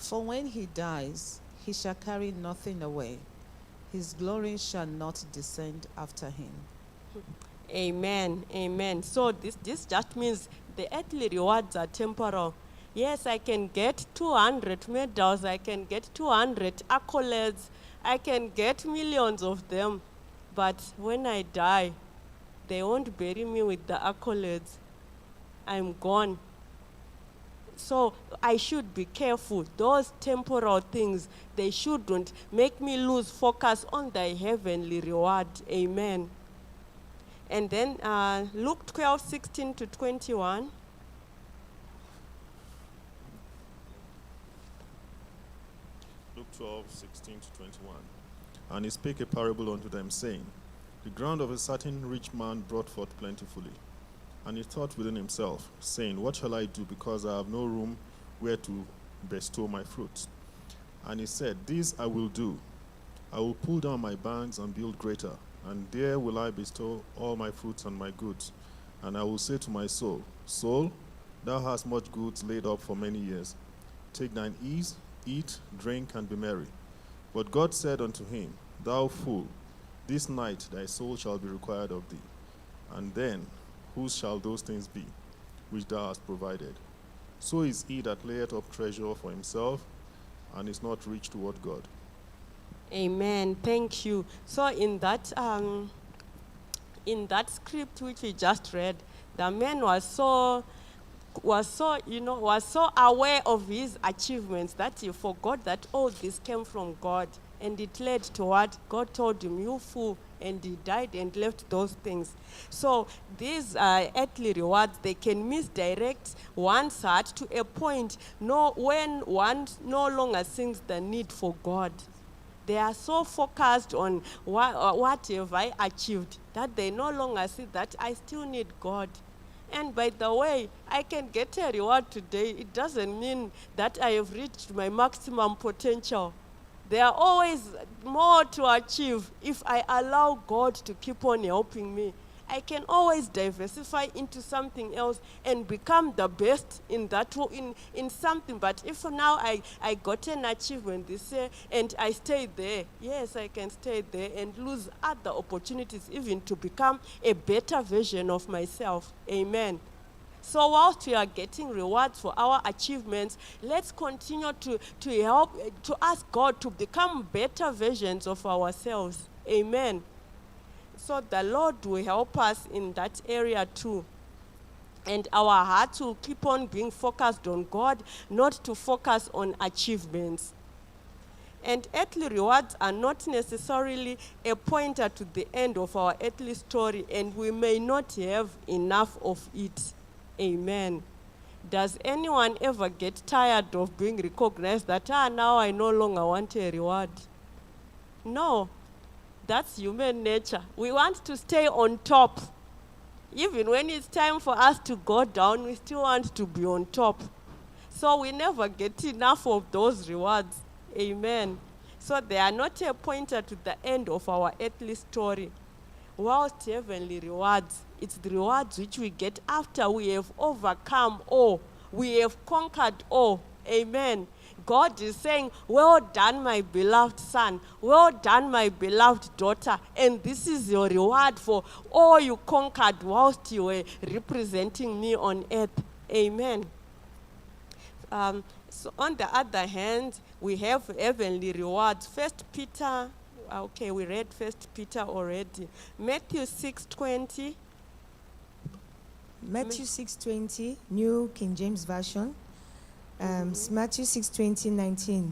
For when he dies, he shall carry nothing away. His glory shall not descend after him. Amen. Amen. So this just means the earthly rewards are temporal. Yes, I can get 200 medals, I can get 200 accolades, I can get millions of them. But when I die, they won't bury me with the accolades. I'm gone. So I should be careful. Those temporal things, they shouldn't make me lose focus on the heavenly reward. Amen. And then Luke 12:16 to 21. Luke 12:16 to 21. And he spake a parable unto them, saying, The ground of a certain rich man brought forth plentifully. And he thought within himself, saying, What shall I do, because I have no room where to bestow my fruits? And he said, This I will do. I will pull down my barns and build greater, and there will I bestow all my fruits and my goods. And I will say to my soul, Soul, thou hast much goods laid up for many years. Take thine ease, eat, drink, and be merry. But God said unto him, Thou fool, this night thy soul shall be required of thee. And then, whose shall those things be, which thou hast provided? So is he that layeth up treasure for himself, and is not rich toward God. Amen. Thank you. So in that script which we just read, the man was so aware of his achievements that he forgot that all this came from God, and it led to what God told him, you fool, and he died and left those things. So these earthly rewards, they can misdirect one's heart to a point when one no longer sees the need for God. They are so focused on what have I achieved that they no longer see that I still need God. And by the way, I can get a reward today. It doesn't mean that I have reached my maximum potential. There are always more to achieve if I allow God to keep on helping me. I can always diversify into something else and become the best in that in something. But if now I got an achievement this year and I stay there, yes, I can stay there and lose other opportunities even to become a better version of myself. Amen. So whilst we are getting rewards for our achievements, let's continue to ask God to become better versions of ourselves. Amen. So the Lord will help us in that area too. And our hearts will keep on being focused on God, not to focus on achievements. And earthly rewards are not necessarily a pointer to the end of our earthly story, and we may not have enough of it. Amen. Does anyone ever get tired of being recognized that, now I no longer want a reward? No. That's human nature. We want to stay on top. Even when it's time for us to go down, we still want to be on top. So we never get enough of those rewards. Amen. So they are not a pointer to the end of our earthly story. Whilst heavenly rewards, it's the rewards which we get after we have overcome all. We have conquered all. Amen. God is saying, well done, my beloved son. Well done, my beloved daughter. And this is your reward for all you conquered whilst you were representing me on earth. Amen. So on the other hand, we have heavenly rewards. First Peter, okay, we read First Peter already. Matthew 6:20. Matthew 6:20, New King James Version. Matthew 6:19.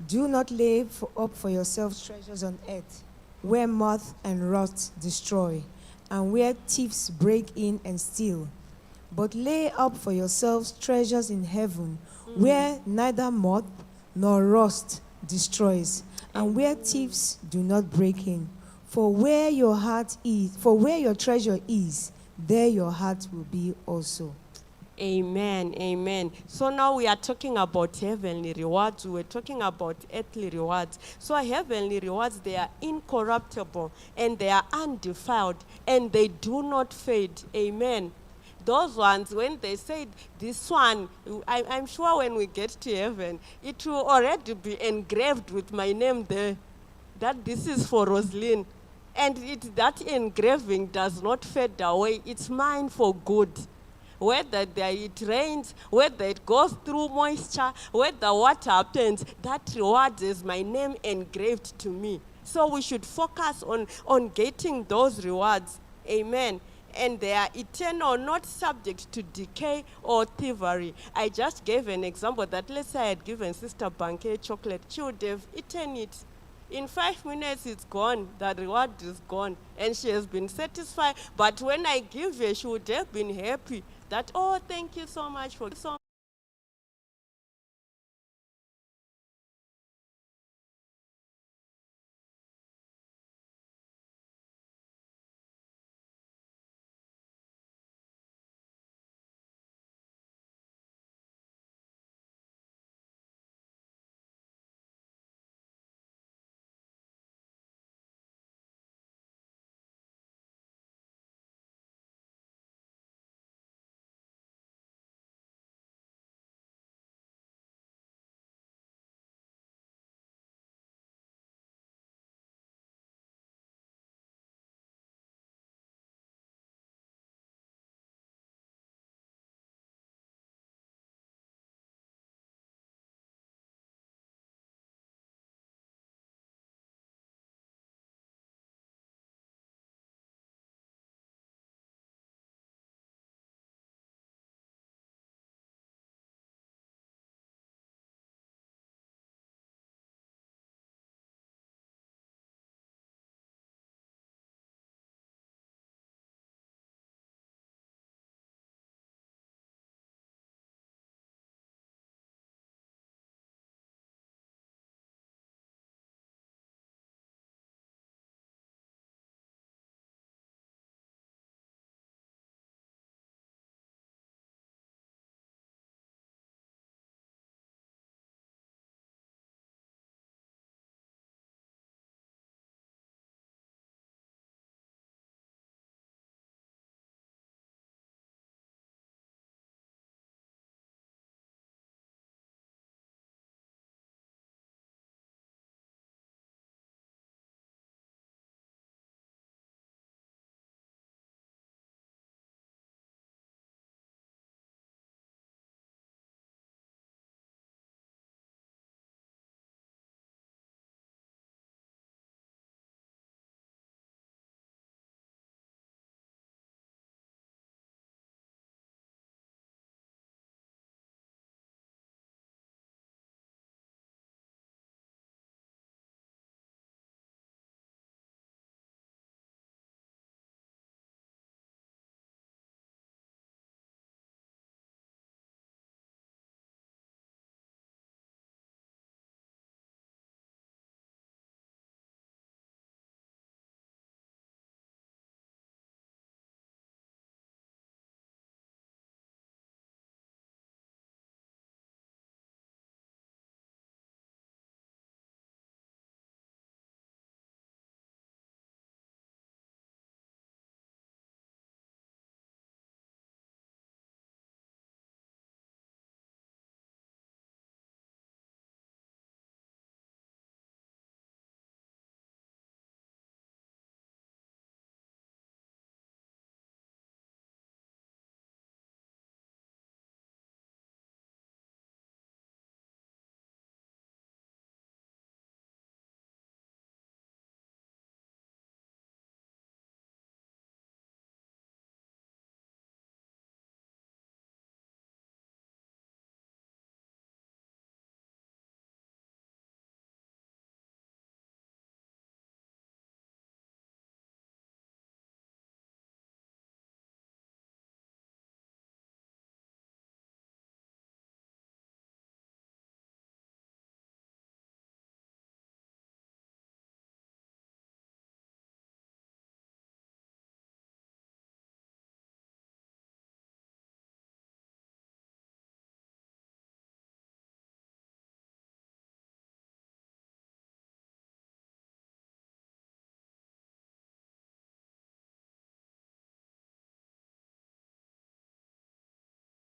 Do not lay up for yourselves treasures on earth, where moth and rot destroy, and where thieves break in and steal. But lay up for yourselves treasures in heaven, where neither moth nor rust destroys, and where thieves do not break in. For where your treasure is, there your heart will be also. Amen, amen. So now we are talking about heavenly rewards. We were talking about earthly rewards. So heavenly rewards, they are incorruptible and they are undefiled and they do not fade. Amen. those ones, when they said this one, I'm sure when we get to heaven, it will already be engraved with my name there, that this is for Roslyn. And that engraving does not fade away. It's mine for good. Whether it rains, whether it goes through moisture, whether what happens, that reward is my name engraved to me. So we should focus on getting those rewards. Amen. And they are eternal, not subject to decay or thievery. I just gave an example that, let's say I had given Sister Banke chocolate, she would have eaten it. In 5 minutes, it's gone. The reward is gone. And she has been satisfied. But when I give her, she would have been happy that, oh, thank you so much for